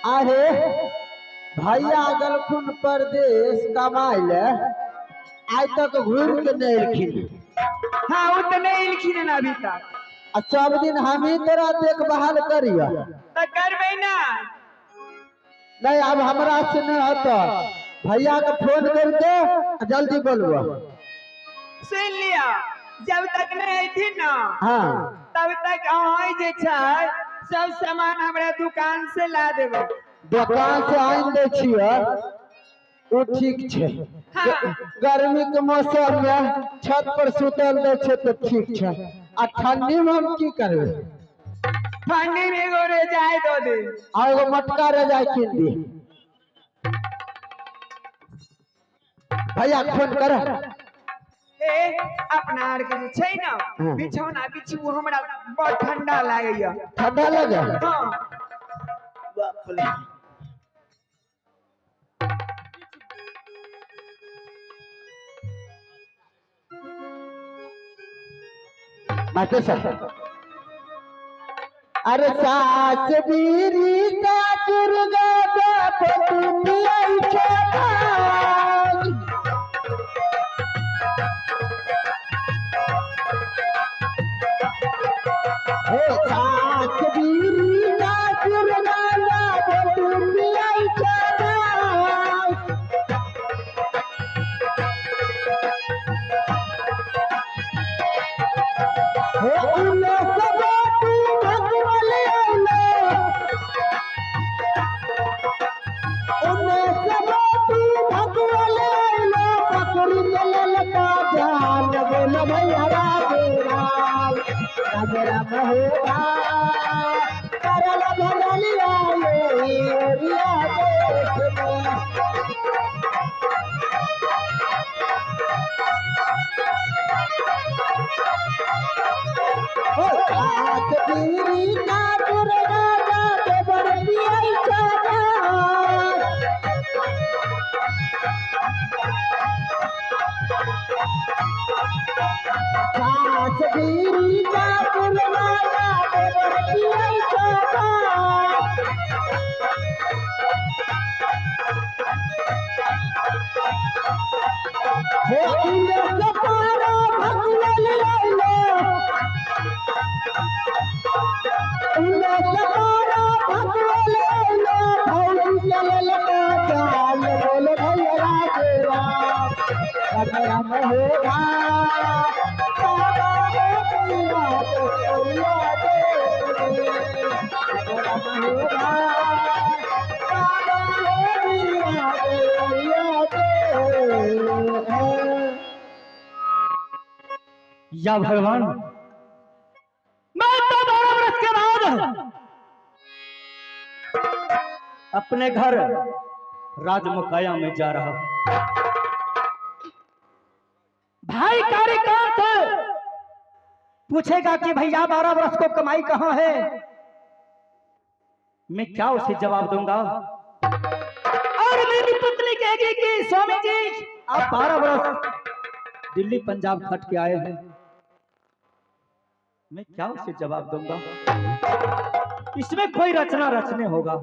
अरे भैया गलखुन परदेश कमाइले आज तक घूर के नहीं एलखिन। हाँ वो तो नहीं लिखी ना अभी तक। सब दिन हम ही तेरा देखभाल करिए तो करबे ना। नहीं अब हमरा से नहीं होता। भैया के फोन करके जल्दी बोलबो। सुन लिया जब तक नहीं थी ना हाँ तब तक अहाँ जे छै सब सामान हमरा दुकान से ला देबो। दुकान से आन दे छिए वो ठीक छे। गर्मी के मौसम में छत पर सुतल दे छे तो ठीक छे। आ ठंडी में हम की करबे? ठंडी में एगो रजाई दो दे आ एगो मटका रजाई कीन दी। भैया फोन कर। ए अपना आर के जे छै ना बिछौना बिछू हमरा बड़ ठंडा लागैया। ठंडा लगे? हां बाप रे। मास्टर साहब अरे सास बीरी का दुर्गा पटुनिया छाता हे सास बीरी का दुर्गा पटुनिया छाता हे उन्हें या भगवान मैं तो 12 वर्ष के बाद अपने घर राजमुकाया में जा रहा हूं। भाई कार्यकांत पूछेगा कि भैया 12 वर्ष को कमाई कहां है, मैं क्या उसे जवाब दूंगा? और मेरी पत्नी कहेगी कि स्वामी जी आप 12 वर्ष दिल्ली पंजाब खट के आए हैं, मैं क्या उसे जवाब दूंगा? इसमें कोई रचना रचने होगा।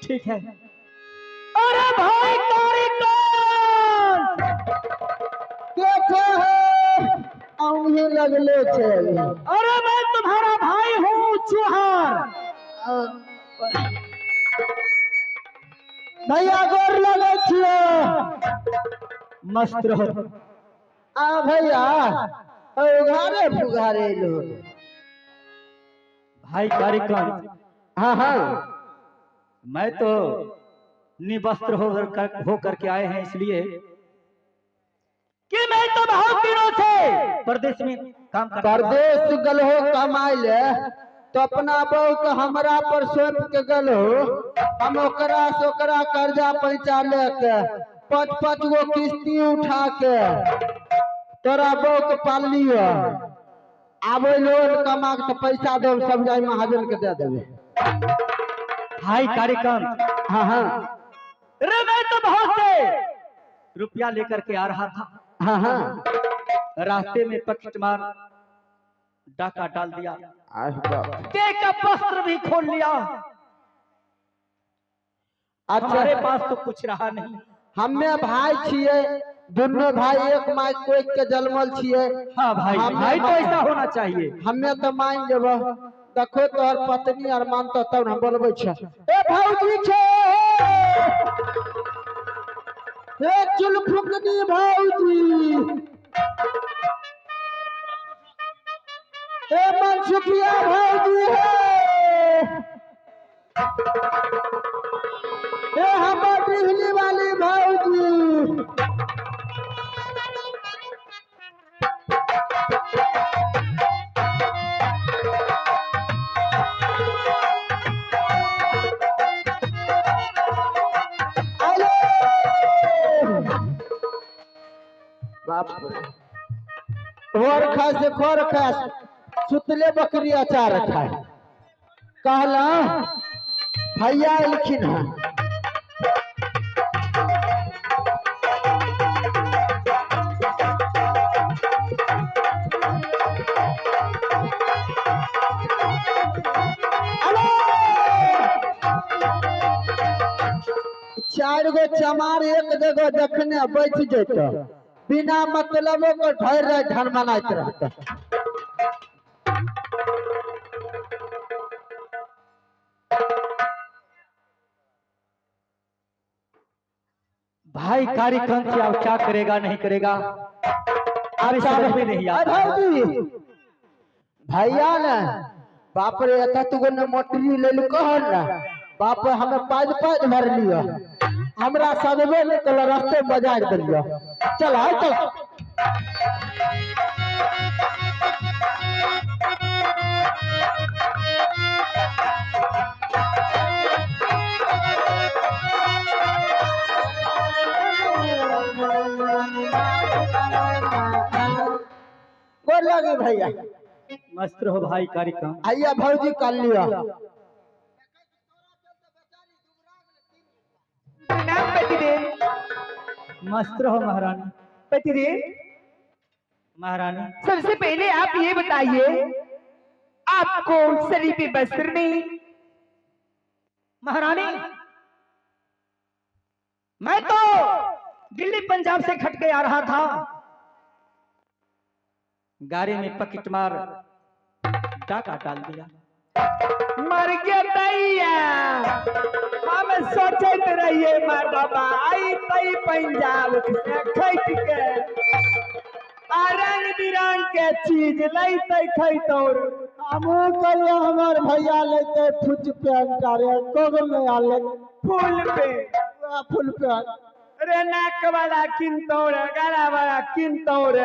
ठीक है। अरे भाई कैसे है औंधी लगले छे। अरे मैं तुम्हारा भाई हूँ चूहार। भैया गोर लगे छिए। मस्त रहो। आ भैया उघारे फुघारे लोग। भाई कार्यकांत हाँ हाँ मैं तो निवस्त्र होकर के आए हैं इसलिए कि मैं तो बहुत दिनों से परदेश में काम कर परदेश गल हो कमाई ले तो अपना बहू के हमरा पर सौंप के गल हो। हम ओकरा से ओकरा कर्जा पैसा लेके 5-5 गो किस्ती उठा के तोरा बहू के पाल लियो। आबे लोन कमा के पैसा दे सब जाय महाजन के दे देवे। भाई कार्यकांत हाँ हाँ अरे मैं तो बहुत से रुपया लेकर के आ रहा था। हाँ हाँ रास्ते में पक्षमार डाका डाल दिया, आज बाप का वस्त्र भी खोल लिया। हमारे पास तो कुछ रहा नहीं। हमें भाई छिए, दोनों भाई एक माई कोई के जन्मल छिए। हाँ भाई, भाई तो ऐसा होना चाहिए। हमें तो मान लेब। देखो तोहर पत्नी और मानतो तब हम बोलबे छ। ए भौजी छे, ए चुलफुकनी भौजी, ए मनसुखिया भौजी है, ए हमर बिजली वाली भौजी। बाप रे, खा से खोर खा, सुतले बकरी अचार खाए। कहला भैया एलखिन है। चार गो चमार एक जगह देखने बैठ जेत, बिना मतलब को ढेर ढन मनाइत रहता। भाई कार्यक्रम से अब क्या करेगा नहीं करेगा अभी समझ में नहीं आता। भैया ने बाप रे एत तू ने मोटरी ले लू कहन ना, बाप हमें पाँच पाँच भर लियो, हमरा सदबे ने कल रास्ते बाजार दिलियो। चल आ चल। बोल लगे भैया, मस्त रहो भाई कार्यक्रम। आइया भौजी कर लिया। नाम पतिदेव। मस्त रहो महारानी। पतिदेव, महारानी सबसे पहले आप ये बताइए, आपको शरीर पे वस्त्र नहीं? महारानी मैं तो दिल्ली पंजाब से खट के आ रहा था, गाड़ी में पॉकेट मार डाका डाल दिया। मर गया दैया, हम सोचत रहिए मर्दबा आई तई पंजाब से खट के रंग बिरंग के चीज लैते खैतौर। हमू कहियो हमर भैया लेते फुच पैंट रे कोगल में आले फूल पे फुल पैंट रे, नाक वाला किंतौर, गला वाला किंतौर,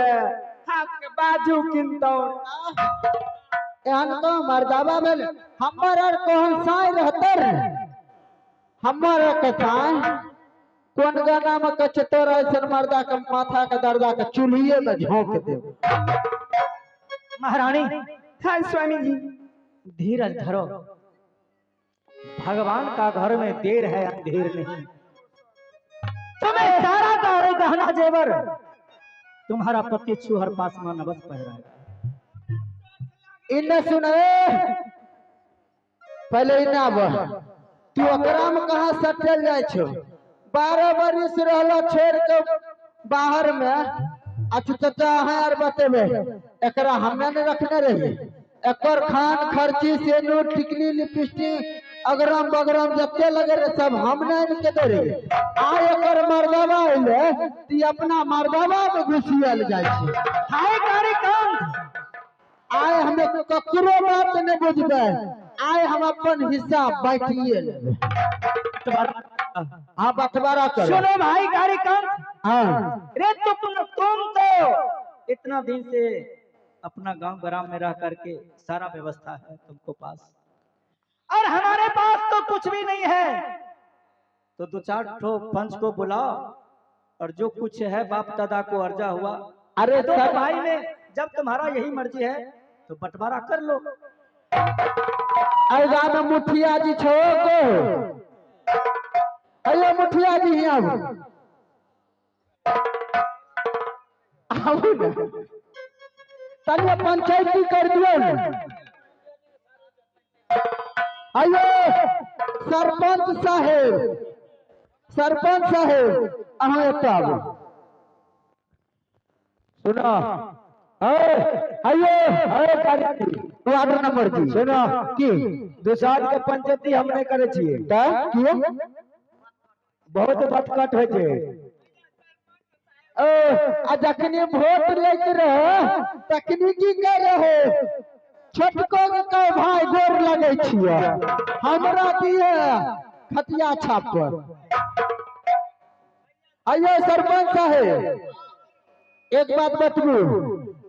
हाथ के बाजू किंतौर। एहन तो मर्दाबा में हमर और कौन साई रहते रे, हमर के साई कौन गाना में कछ तोरा ऐसन मर्दा के माथा के दर्दा के चूल्हिए में झोंक दे। महारानी हाँ स्वामी जी। धीरज धरो, भगवान का घर में देर है अंधेर नहीं। तुम्हें सारा का गहना जेवर तुम्हारा पति छुहर पासमान बस पहराएगा। इन्ने सुन, पहले इन्ने आब, तू ओकरा में कहाँ सटल जाय छो? 12 बरिस रहला छोड़ के बाहर में। अच्छा चाचा है यार बतेबे, एकरा हमें ने रखने रही। एकर खान खर्ची से नोट टिकली लिपस्टिक अगरम बगरम जत्ते लगे रे सब हमने इनके दे रही। आ एकर मर्दावा आइले ती अपना मर्दावा में घुसियल जाय छी। हाय कार्यक्रम आए हमें ककरो बात नहीं बुझबे, आए हम अपन हिस्सा बांटिए लेबे। हाँ बंटवारा करो। सुनो भाई कार्यक्रम, हाँ रे तुम तो इतना दिन से अपना गांव ग्राम में रह करके सारा व्यवस्था है तुमको पास, और हमारे पास तो कुछ भी नहीं है। तो 2-4 ठो पंच को बुलाओ और जो कुछ है बाप दादा को अर्जा हुआ, अरे तो सब भाई में जब तुम्हारा यही मर्जी है तो बंटवारा कर लो। अरे गाना मुठिया जी छो को, अरे मुठिया जी यहाँ आओ ना, तनिया पंचायती कर दियो ना। आइए सरपंच साहेब, सरपंच साहेब अहाँ एतऽ आबू सुनो वार्ड नंबर जी सुनो की दुसाध के पंचायती हम नहीं करे छिए किए बहुत बटकट होय छै आ जखनी वोट लेके रहे तखनी की कर रहे छोटको के भाई गोर लगे छिए हमरा दिए खतिया छाप पर आइयो सरपंच साहेब एक बात बतबू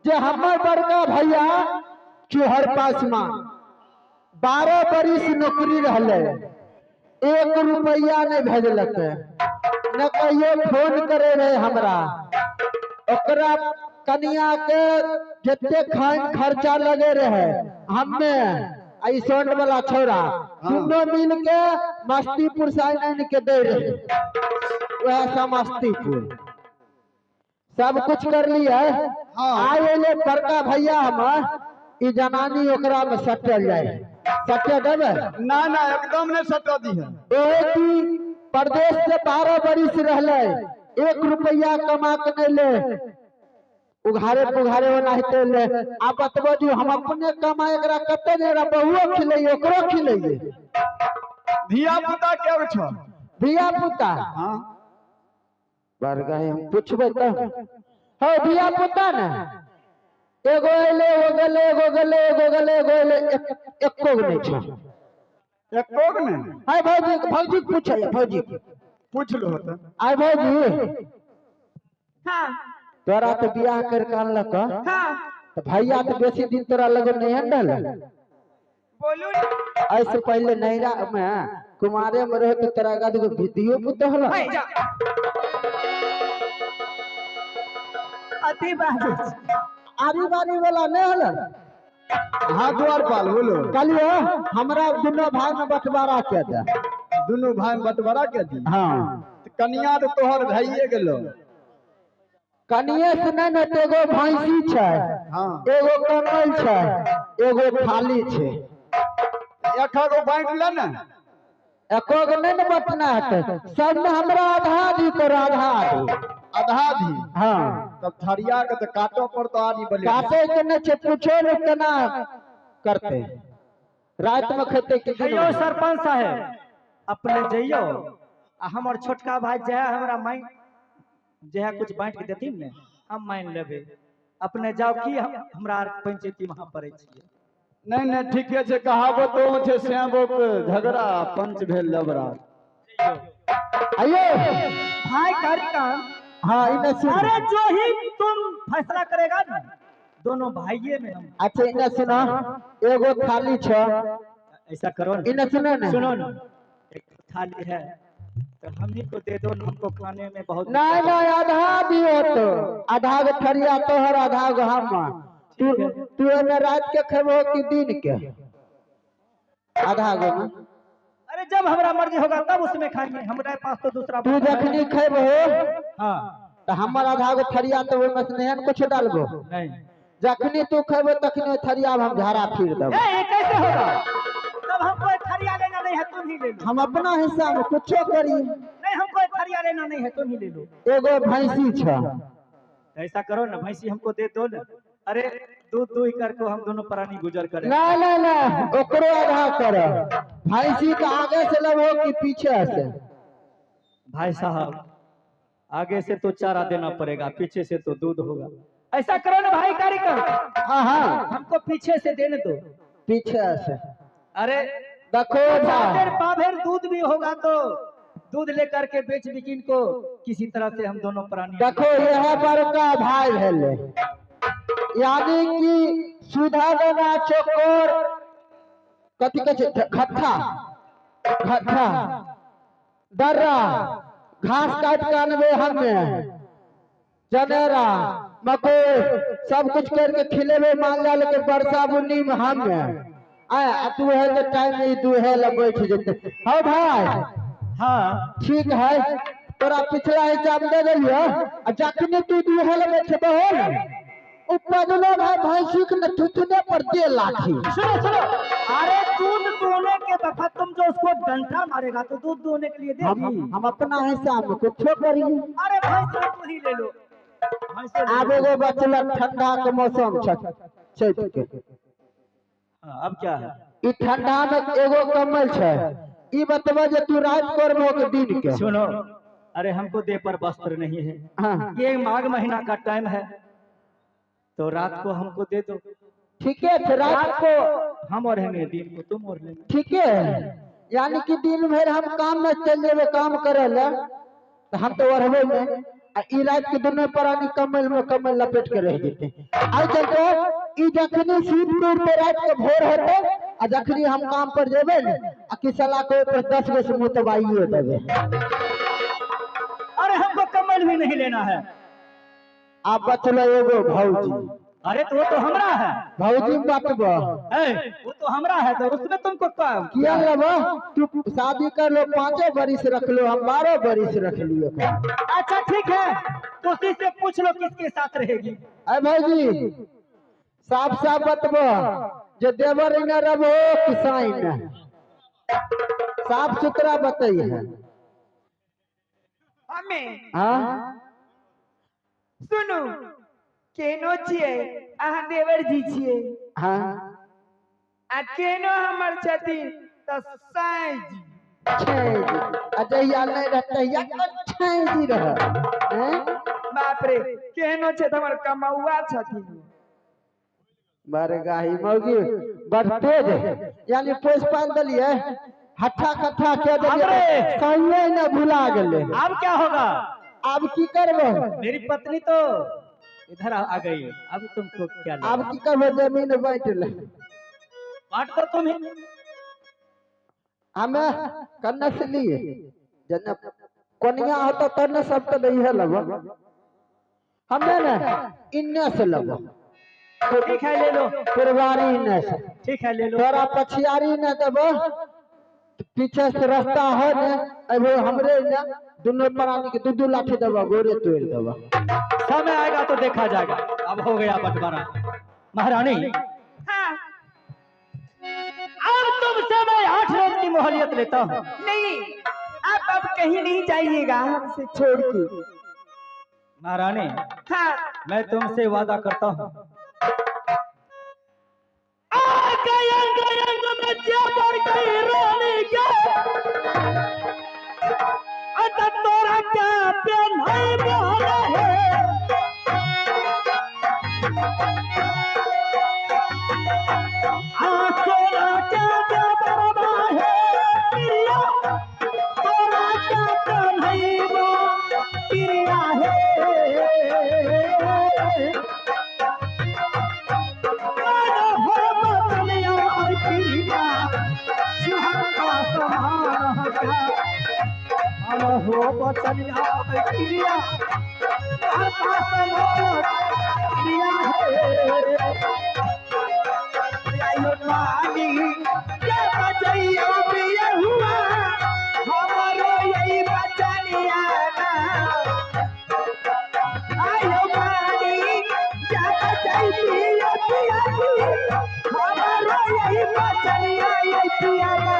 जे हमर बड़का भैया चोहर पासवान 12 बरिस नौकरी रहले 1 रुपया नहीं भेजलक न कहियो फोन करे रहे हमरा ओकरा कनिया के जते खान खर्चा लगे रहे हमें आई सोन वाला छोरा दोनों मिल के मस्तीपुर से आन के दे रहे वह समस्तीपुर सब कुछ कर लिया आए ले बड़का भैया हम ई जनानी ओकरा में सटल जाए सटे देवे ना ना एकदम नहीं सटा दी है एक ही प्रदेश से 12 बरिस रहले 1 रुपया कमा के नहीं ले उघारे पुघारे ओनाहिते ले आ बतबो जो हम अपने कमाए एकरा कते ने रा बहुओ खिलैए ओकरो खिलैए धिया पुता के छ धिया पुता हां बरगाई हम पूछबे त हो धिया पुता ने एगो एले एगो गले एगो गले एगो गले एगो एले एको नहीं छ एको ने हाय भौजी भौजी पूछे भौजी पूछ लो त आय भौजी हाँ तोरा तो बियाह कर कानलक हाँ तो भैया तो बेसी दिन तोरा लगे नहीं हंडल बोलू ऐसे पहले नैरा में कुमारे में रहे तो तेरा गद को भिदियो पुत होला भाई जा अति बात आरी बारी वाला नहीं होला हां द्वार पाल बोलो कलियो हमरा दोनों भाई में बंटवारा के दे दोनों भाई बंटवारा के दी हां कन्या तो तोहर भइए गेलो कनिए से नहीं न एगो भैंसी छै हां एगो कमल छै एगो खाली छै एकगो बांट ले ना एको गो नहीं न बटना है सब में हमरा आधा दी कर आधा दी आधा दी हां तब थरिया के तो काटो पर तो आनी बले काटे के न छे पूछो न केना करते रात में खेते के दिन यो सरपंच साहब अपने जइयो आ हमर छोटका भाई जे हमरा माई जे कुछ बांट के देथिन ने हम मान लेबे अपने जाओ की हमरा पंचायती वहां पड़े छिए नहीं नहीं ठीक है कहावत तो छे श्यामो के झगड़ा पंच भेल लबड़ा आइयो भाई कार्यक्रम हां इने सुन अरे जो ही तुम फैसला करेगा ना दोनों भाइये में हम अच्छा इने सुनो एगो खाली छ ऐसा करो ना इने सुनो ना सुनो ना एक थाली है तो हम ही को दे दो हमको खाने में बहुत नहीं नहीं आधा दियो तो आधा गो थरिया तोहर आधा गो हम तू में रात के खेबो कि दिन के आधा गो में अरे जब हमारा मर्जी होगा तब उसमें खाएंगे हमारे पास तो दूसरा तू जखनी खेबो हाँ तो हमर आधा गो थरिया तो ओमे से नहीं कुछ डालबो नहीं जखनी तू खेबो तखनी थरिया हम झाड़ा फिर देबो ये कैसे होगा तब हमको थरिया लेना नहीं है तुम ही ले लो हम अपना हिस्सा में कुछो करी नहीं हमको थरिया लेना नहीं है तुम ही ले लो एगो भैंसी छ ऐसा करो ना भैंसी हमको दे दो ना अरे दूध दूध करके हम दोनों प्राणी गुजर करें ना ना ना ओकरो आधा कर भैंसी का आगे से लेबो कि पीछे से भाई साहब आगे से तो चारा देना पड़ेगा पीछे से तो दूध होगा ऐसा करो ना भाई कार्यक्रम हां हां हमको पीछे से देने दो पीछे से अरे देखो भाई पाभर दूध भी होगा तो दूध लेकर के बेच बिकिन को किसी तरह से हम दोनों प्राणी देखो यह बड़का भाई भेले यानी कि सुधा देना चोकोर कथी के खट्टा खट्टा दर्रा घास काट के अनबे हमें जनेरा मकोई सब कुछ करके खिलेबे मान जाल के वर्षा बुन्नी में हमें आ तू है तो टाइम में तू है ला बैठ जते हां भाई हाँ ठीक है तोरा पिछला हिसाब दे देलियो आ जखनी तू दू है ला बैठबे हो उपजलो भाई भैंसी के न थुथने पर दे लाठी सुनो सुनो अरे दूध दोहने के वक्त तुम जो उसको डंडा मारेगा तो दूध दोहने के लिए देगी। हम अपना हिसाब में कुछ करिए। अरे भैंस तो तू ही ले लो, भैंस ले लो। आब एगो बचल ठंडा के मौसम छै चैत के। हाँ, अब क्या है? ई ठंडा में एगो कमल छै, ई बतबा जे तू रात करबो के दिन के। सुनो, अरे हमको देह पर वस्त्र नहीं है, हाँ ये माघ महीना का टाइम है, तो रात को हमको दे दो। ठीक है, फिर रात को हम ओढ़ेंगे, दिन को तुम ओढ़ लेंगे। ठीक है, यानी कि दिन भर हम काम में चल जेबे काम करे ले, तो हम तो ओढ़बे में, आ ई रात के दिन में परानी कमल में कमल लपेट के रह जेते। आई चलते ई जखनी सूत टूट पे रात के भोर होते, आ जखनी हम काम पर जेबे ने, आ किसला को पर 10 गो से मुतबाइयो देबे। अरे हमको कमल भी नहीं लेना है। आप बचलो एगो भौजी। अरे तो वो तो हमरा है। भौजी बतबा वो तो हमरा है, तो उसमें तुमको काम किया लेबो? तू शादी कर लो, 5 बरिस रख लो, हम 12 बरिस रख लियो। अच्छा ठीक है, तो उसी से पूछ लो किसके साथ रहेगी। अरे भौजी साफ साफ बतबो, जो देवर न रहो किसाई न, साफ सुथरा बताई है। हमें हाँ सुनू, केनो छिए अहाँ देवर जी छिए, हाँ आ केनो हमर छथिन त साईं जी। अजहिया नहीं रहते या अच्छे जी रह। बाप रे, केनो छे त हमर कमौआ छथिन। बारे गाही मौगी बढ़ते दे, यानी पोस पाल दलिए, हट्ठा कट्ठा के दलिए, सही न भुला गेले। अब क्या होगा? अब की करबो? मेरी पत्नी तो इधर आ गई, अब तुमको क्या लेना? अब की करबो? जमीन बांट ले। बांट तो तुम ही। हमें कन्ने से लिए जन कोनिया होता तो न सब तो नहीं है लब, हमें न इन्ने से लब। ठीक है ले लो, पुरवारी इन्ने से। ठीक है ले लो। तोरा पछियारी न देबो, पीछे से रास्ता है न, अबे हमरे न दोनों प्राणी के 2-2 लाठी देबो, गोरे तोड़ देबो। समय आएगा तो देखा जाएगा। अब हो गया बंटवारा। महारानी, हाँ अब तुमसे मैं 8 रोज की मोहलियत लेता हूँ। नहीं, आप अब कहीं नहीं जाइएगा हमसे छोड़ के। महारानी, हाँ मैं तुमसे वादा करता हूँ, तोरा क्या प्यार है? हो बचनिया क्रिया, हुआ हमारो यही बचनिया ना। आयो पानी क्या बचाइए हमारो यही बचनिया ये पिया ना।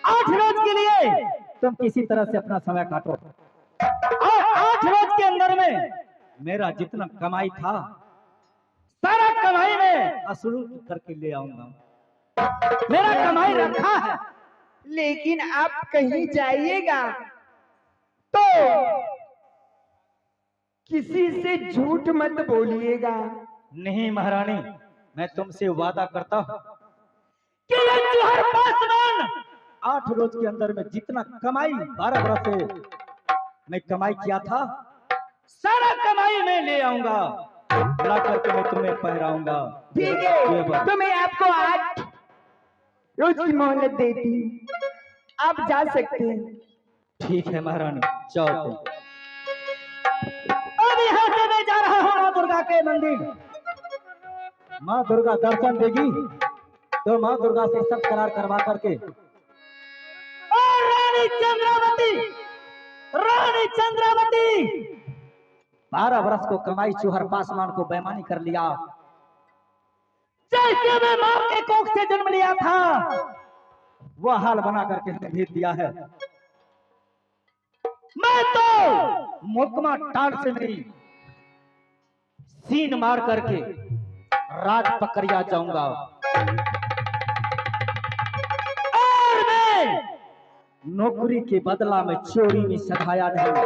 आठ रोज के लिए तुम किसी तरह से अपना समय काटो, और 8 रोज के अंदर में मेरा जितना कमाई था सारा कमाई में असुल करके ले आऊंगा। मेरा कमाई रखा है। लेकिन आप कहीं जाइएगा तो किसी से झूठ मत बोलिएगा। नहीं महारानी, मैं तुमसे वादा करता हूँ कि ये जोहर पासवान 8 रोज के अंदर में जितना कमाई 12 बरस से मैं कमाई किया था सारा कमाई मैं ले आऊंगा, ला करके मैं तुम्हें पहराऊंगा। ठीक है, तो मैं आपको 8 रोज की मोहलत देती, आप जा सकते हैं। ठीक है महारानी, जाओ तुम। अब यहाँ से मैं जा रहा हूँ। जाके मंदिर माँ दुर्गा दर्शन देगी तो माँ दुर्गा से सब करार करवा करके और रानी चंद्रावती 12 वर्ष को कमाई चूहर पासवान को बेईमानी कर लिया। जैसे मैं मां के कोख से जन्म लिया था वह हाल बना करके हमें भेज दिया है। मैं तो मुकमा टाल से मेरी सीन मार करके राज पकड़िया जाऊंगा और मैं नौकरी के बदला में चोरी में सधाया नहीं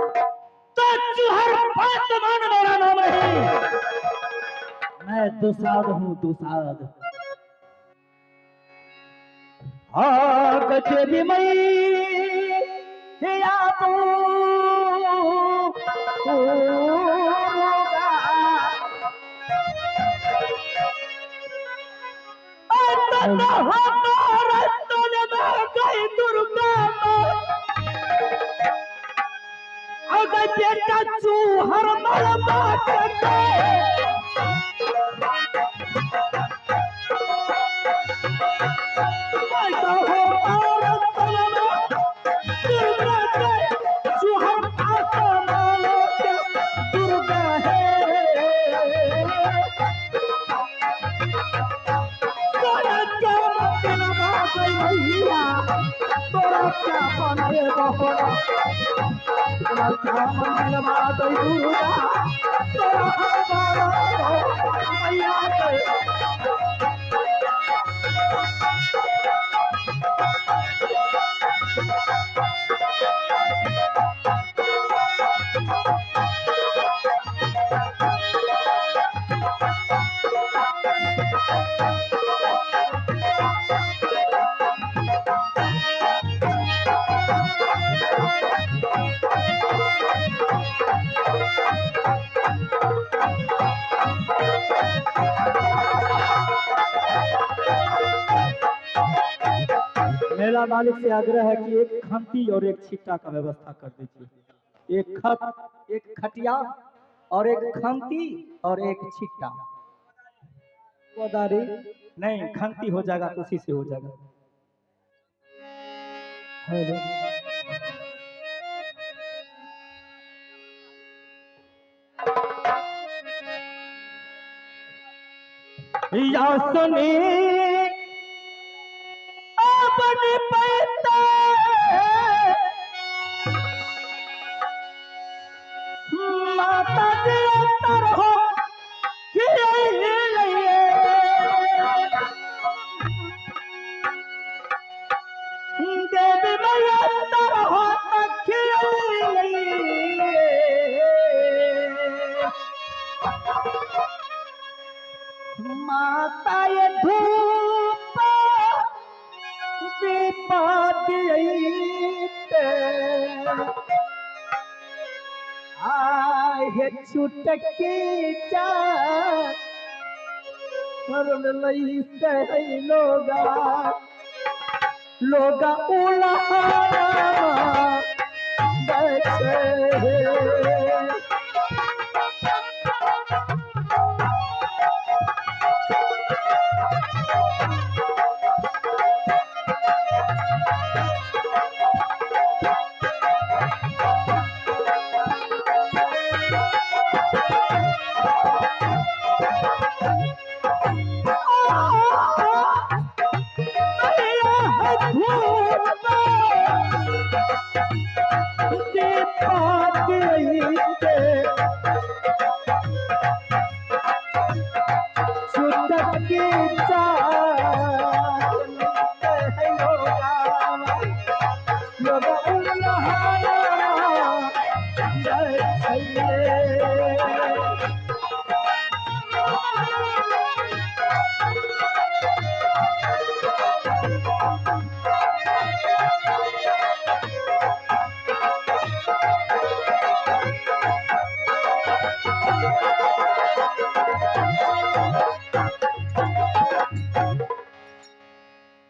तो चूहर पासवान मेरा नाम नहीं। मैं दुसाद हूँ दुसाद। हाँ गजेरी मई या अगर बेटा चूहर मल बात मेरा मालिक से आग्रह है कि एक खंती और एक छिट्टा का व्यवस्था कर दीजिए। एक खटिया और एक खंती और एक छिट्टा। वदारी नहीं खंती हो जाएगा तो उसी से हो जाएगा। या सुनी अपने पैता माता जी अंतर हो कि देवी मैया अंतर हो माता ये धूप आए छुटकी चार लई से लोगा उलाना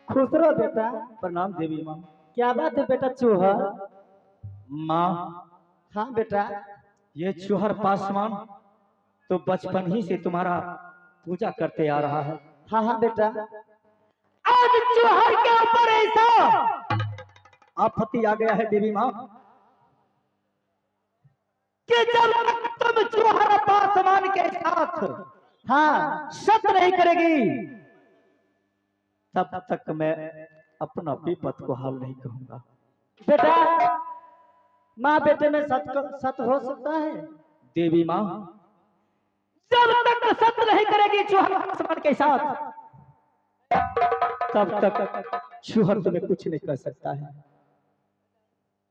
खुश रहो बेटा। प्रणाम देवी माँ। क्या बात है बेटा चूहर? माँ। हाँ बेटा। ये चूहर पासवान तो बचपन ही से तुम्हारा पूजा करते आ रहा है। हाँ हाँ बेटा। आज चूहर के ऊपर ऐसा आपत्ति आ गया है देवी माँ कि जब तक तुम चूहर पासवान के साथ हाँ सत नहीं करेगी तब तक मैं अपना विपत को हल नहीं कहूंगा। बेटा, माँ बेटे में सत हो सकता है? देवी माँ, जब तक सत नहीं करेगी चूहर पासवान के साथ तब तक चूहर तुम्हें कुछ नहीं कर सकता है।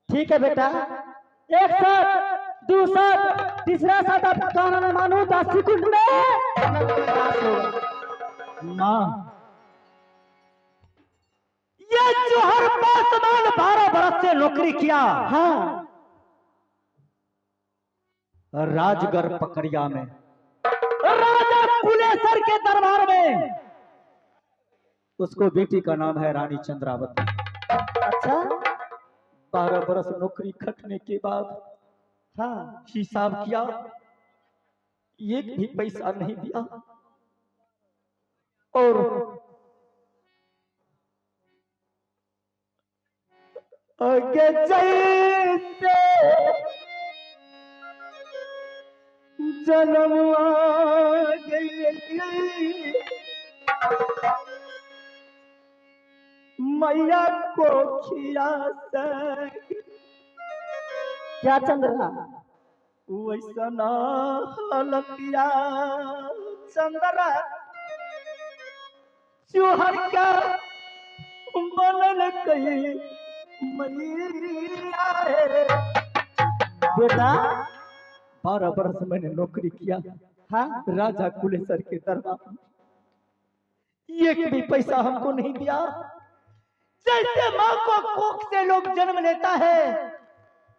ठीक है बेटा, एक साथ दूसरा तीसरा साथ आप कहना न मानू 10 सेकंड में माँ, ये चूहर पासवान 12 बरस से नौकरी किया। हाँ राजगढ़ पकड़िया में राजा कुलेसर के दरबार में। उसको बेटी का नाम है रानी चंद्रावती। अच्छा 12 बरस नौकरी खटने के बाद हाँ हिसाब किया, एक भी पैसा नहीं दिया और आगे जैसे जन्म आ गई मैया को खिया क्या चंद्रा? वैसा ना हालतिया चंद्रा चूहर का बनल कहीं मैया है। बेटा 12 बरस मैंने नौकरी किया हाँ राजा कुलेसर के दरबार में, एक भी पैसा हमको नहीं दिया। जैसे माँ को कोख से लोग जन्म लेता है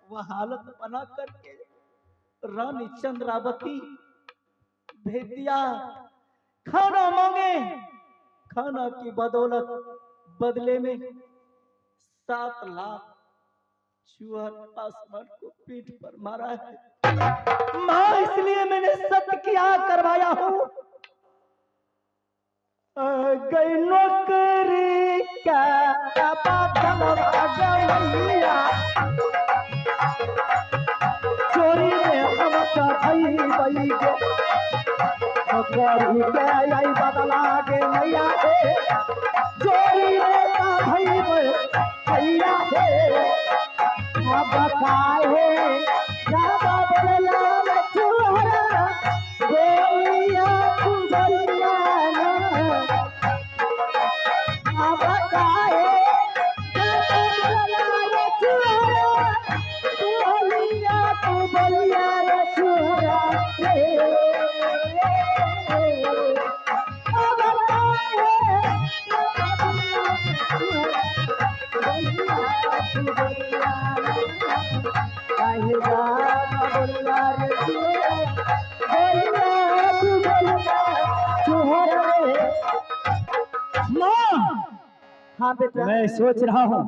वह हालत बना करके रानी चंद्रावती भेज दिया। खाना मांगे, खाना की बदौलत बदले में 7 लाख चूहर पासवान को पीठ पर मारा है। माँ, इसलिए मैंने सत्य क्या करवाया हूँ। गई नौकरी का चोरी में हम भाई भाई नौकरी के आई बदला के मैया है। चोरी में भाई भैया है अब काहे राजा बोला चूहरा गोलिया कुबलिया अब काहे राजा बोला चूहरा गोलिया कुबलिया चूहरा अब काहे हाँ बेटा। मैं सोच रहा हूं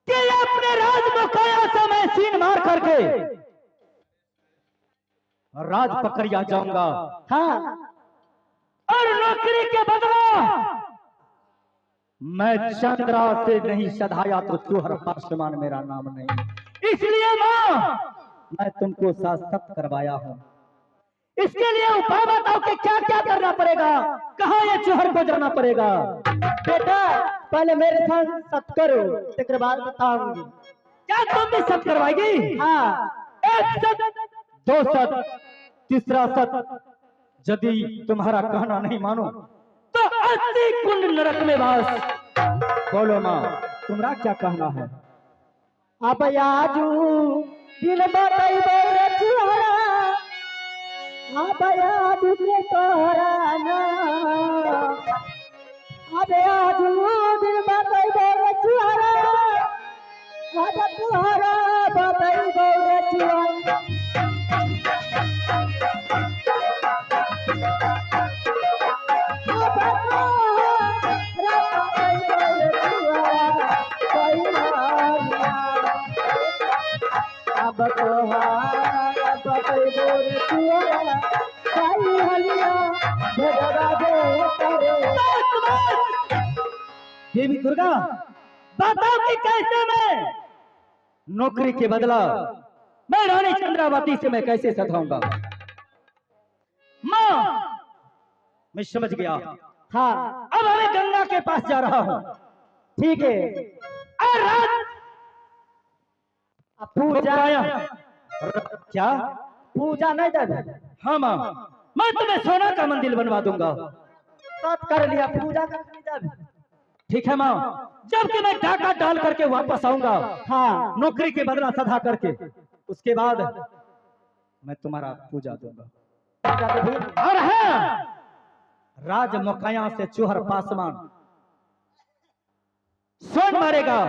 कि अपने राज बकाया से मैं सीन मार करके राज पकड़िया जाऊंगा। हाँ और नौकरी के बदला मैं चंद्रा से नहीं सधाया तो चूहर पासवान मेरा नाम नहीं। इसलिए माँ, मैं तुमको साथ करवाया हूँ। इसके लिए उपाय बताओ कि क्या क्या करना पड़ेगा, कहाँ ये चूहर को जाना पड़ेगा। बेटा पहले मेरे साथ सत करो, उसके बाद बताऊंगी। क्या तुम भी सत करवाएगी? हाँ 1 सत 2 सत तीसरा सत, यदि तुम्हारा कहना नहीं मानो तो 80 कुंड नरक में वास। बोलो माँ, तुम्हारा क्या कहना है? अब आजू दिन बताइबो रे चूहरा, अब आजू के तोरा ना, अब आजू दिन बताइबो रे चूहरा, अब तोहरा बताइबो रे चूहरा। अब तोहारा बताइबो रे चुहरा साई हलिया भेजवा दे करे। देवी दुर्गा, बताओ कि कैसे मैं नौकरी के बदला मैं रानी चंद्रावती से मैं कैसे सधाऊंगा? माँ, मैं समझ गया। हाँ अब मैं गंगा के पास जा रहा हूँ। ठीक है। और रात पूजा क्या? पूजा नहीं दे। हाँ माँ, मैं तुम्हें सोना का मंदिर बनवा दूंगा। सब कर लिया, पूजा कर ली। ठीक है माँ, जब कि मैं डाका डाल करके वापस आऊंगा, हाँ नौकरी के बदला सधा करके, उसके बाद मैं तुम्हारा पूजा दूंगा। पूजा तो भी। और है राज मोकाया से चूहर पासवान स्वर्ण मारेगा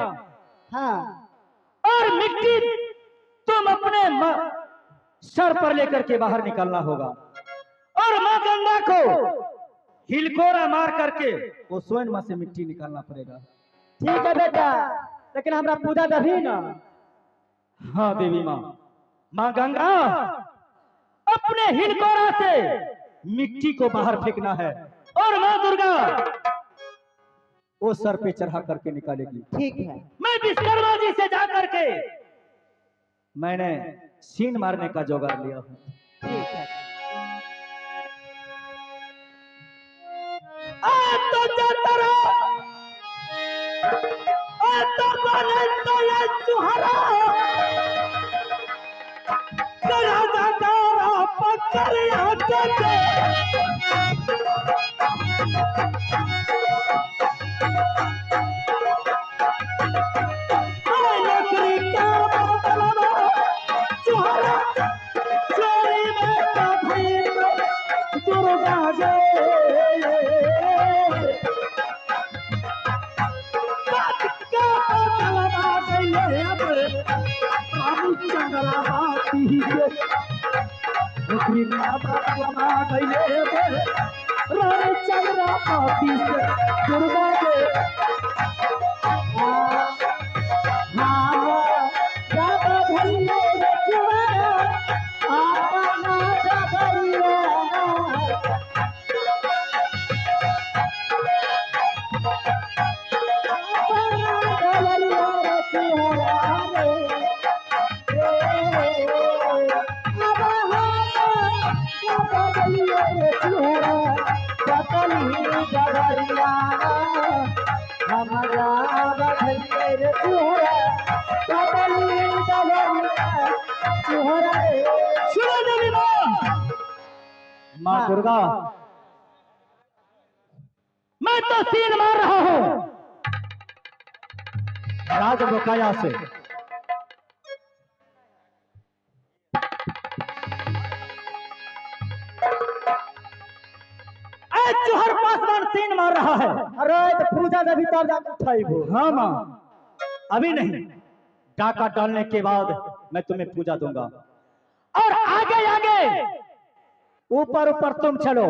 हाँ और मिट्टी तुम अपने सर पर लेकर के बाहर निकलना होगा और माँ गंगा को हिलकोरा मार करके वो स्वयं माँ से मिट्टी निकालना पड़ेगा। ठीक है बेटा, लेकिन हमरा पूजा दही ना। हाँ देवी माँ, माँ गंगा अपने हिलकोरा से मिट्टी को बाहर फेंकना है और माँ दुर्गा वो सर पे चढ़ा करके निकालेगी। ठीक है। मैं विश्वकर्मा जी से जा करके मैंने सीन मारने का जुगाड़ लिया हूँ। ठीक है। तो जाता रहो, तो बने तो ये चुहरा करा जाता रहा पकड़ आते थे। नौकरी का बदलावा चुहरा चोरी में का भीम दुर्गा गे चंद्रावती से दुर्गा के माँ दुर्गा, मैं तो सीन मार रहा हूं राज मोकाया से। चोहर पासवान सीन मार रहा है। अरे तो पूजा दही तब जाके उठाइबो। हाँ माँ, अभी नहीं, डाका डालने के बाद मैं तुम्हें पूजा दूंगा और आगे आगे ऊपर ऊपर तुम चलो,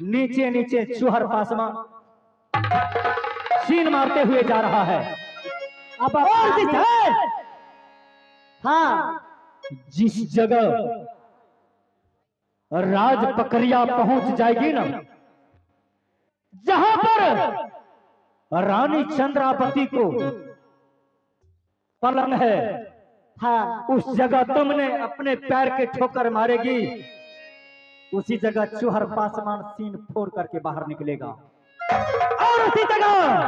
नीचे नीचे चूहर पासवान सीन मारते हुए जा रहा है। अब और जिधर हाँ जिस जगह राज पकड़िया पहुंच जाएगी ना, जहां पर रानी चंद्रावती को पलंग है, हाँ उस जगह तुमने अपने पैर के ठोकर मारेगी, उसी जगह चूहर पासवान सीन फोड़ करके बाहर निकलेगा और उसी जगह